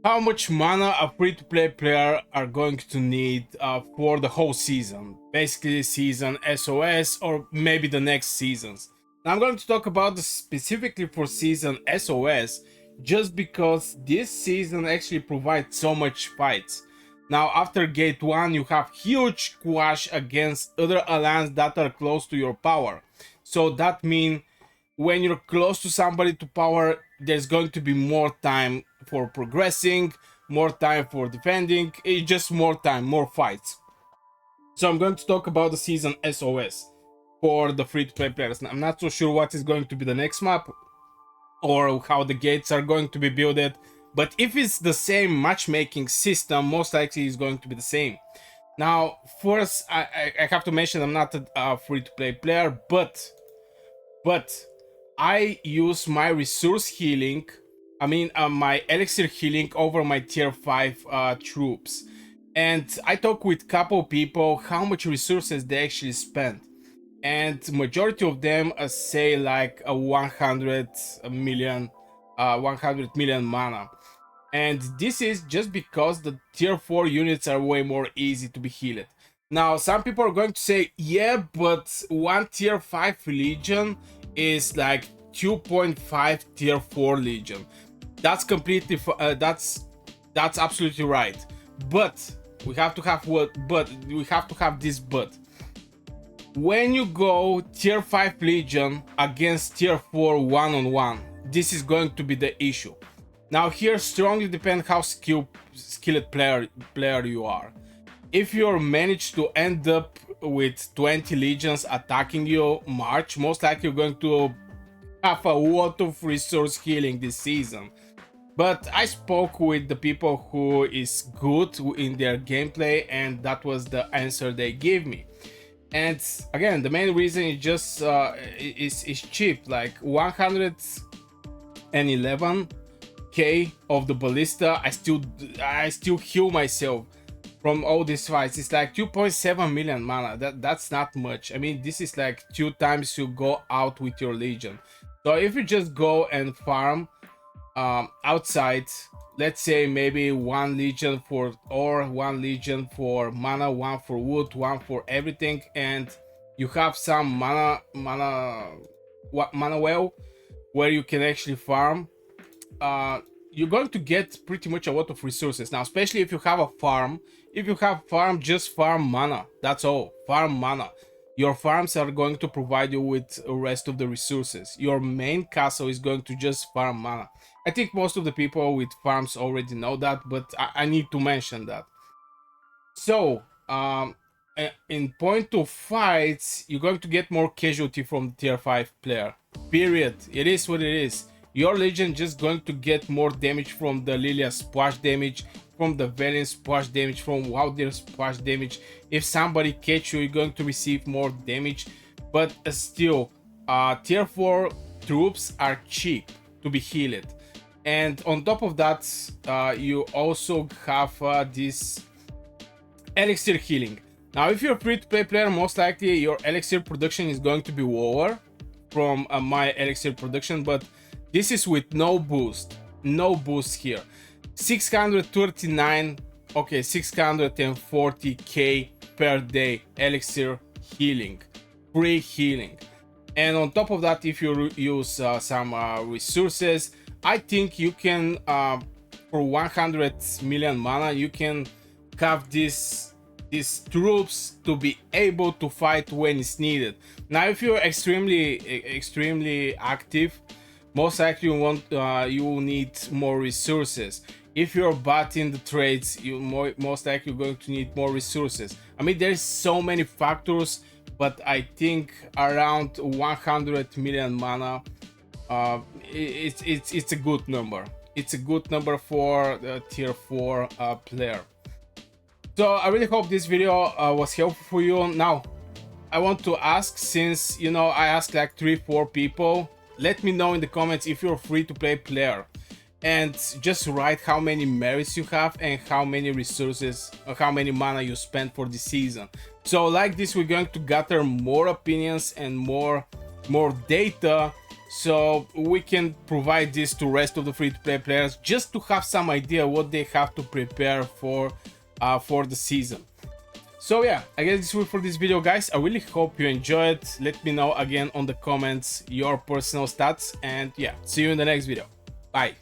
How much mana a free-to-play player are going to need for the whole season, basically season SOS or maybe the next seasons. Now I'm going to talk about this specifically for season SOS just because this season actually provides so much fights. Now after gate 1 you have huge quash against other alliances that are close to your power, so that means when you're close to somebody to power, there's going to be more time for progressing, more time for defending. It's just more time, more fights. So I'm going to talk about the season SOS for the free-to-play players. I'm not so sure what is going to be the next map or how the gates are going to be built, but if it's the same matchmaking system, most likely it's going to be the same. Now first I have to mention I'm not a free-to-play player, but I use my resource healing, my elixir healing over my tier 5 troops. And I talk with couple people how much resources they actually spend. And majority of them say like a 100 million mana. And this is just because the tier 4 units are way more easy to be healed. Now some people are going to say, yeah, but one tier 5 legion is like 2.5 tier 4 legion. That's completely that's absolutely right, but we have to have this but. When you go tier 5 legion against tier 4 1-on-1, this is going to be the issue. Now here strongly depend how skilled player you are. If you manage to end up with 20 legions attacking you March, most likely you're going to have a lot of resource healing this season. But I spoke with the people who is good in their gameplay, and that was the answer they gave me. And again, the main reason is just is cheap, like 111k of the ballista. I still heal myself from all these fights. It's like 2.7 million mana. That's not much. I mean, this is like 2 times you go out with your legion. So if you just go and farm outside, let's say maybe 1 legion for ore, 1 legion for mana, 1 for wood, 1 for everything, and you have some mana well where you can actually farm, you're going to get pretty much a lot of resources. Now especially if you have a farm, just farm mana. That's all. Farm mana. Your farms are going to provide you with the rest of the resources. Your main castle is going to just farm mana. I think most of the people with farms already know that, but I need to mention that. So in point of fights, you're going to get more casualty from tier 5 player, period. It is what it is. Your legion just going to get more damage from the Lilia splash damage, from the Valiant splash damage, from Wilder splash damage. If somebody catch you, you're going to receive more damage. But still, tier 4 troops are cheap to be healed. And on top of that, you also have this elixir healing. Now if you're a free-to-play player, most likely your elixir production is going to be lower from my elixir production, but this is with no boost here. 639, okay, 640k per day elixir healing, free healing. And on top of that, if you use some resources, I think you can for 100 million mana you can have these troops to be able to fight when it's needed. Now if you're extremely active, most likely you will need more resources. If you're bot in the trades, most likely going to need more resources. I mean, there's so many factors, but I think around 100 million mana, it's a good number. It's a good number for the tier 4 player. So I really hope this video was helpful for you. Now I want to ask, since I asked like 3-4 people, let me know in the comments if you're a free-to-play player, and just write how many merits you have and how many resources or how many mana you spend for the season. So like this, we're going to gather more opinions and more data, so we can provide this to rest of the free-to-play players just to have some idea what they have to prepare for the season. So yeah, I guess this is it for this video, guys. I really hope you enjoyed. Let me know again on the comments your personal stats, and yeah, see you in the next video. Bye.